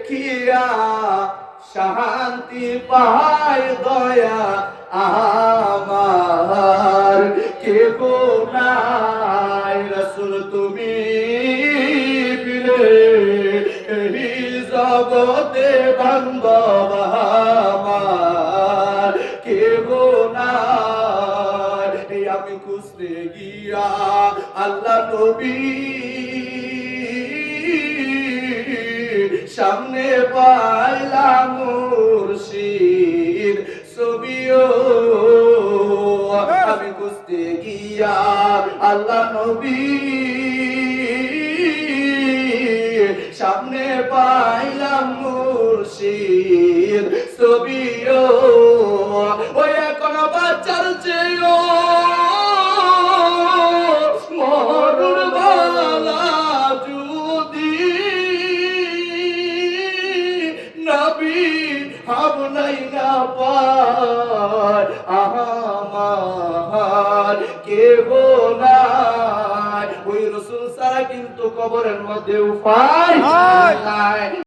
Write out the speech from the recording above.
দেখিয়া শান্তি পায় দয়া আমার কেহ নাই রাসূল তুমি বিনে এই জগতে বান্ধব আমার কেহ নাই আমি খুঁজতে গিয়া আল্লাহ নবী সামনে পাইলাম মুর্শিদ ছবিও আমি খুঁজতে গিয়া আল্লাহ নবী সামনে পাইলাম মুর্শিদ ছবিও ওই এখন বাচ্চার চেয়েও মরুর বালা যদি নবী ভাবনাই না পায় আমার কেহ নাই ওই রাসূল ছাড়া কিন্তু কবরের মধ্যে উপায় নাই।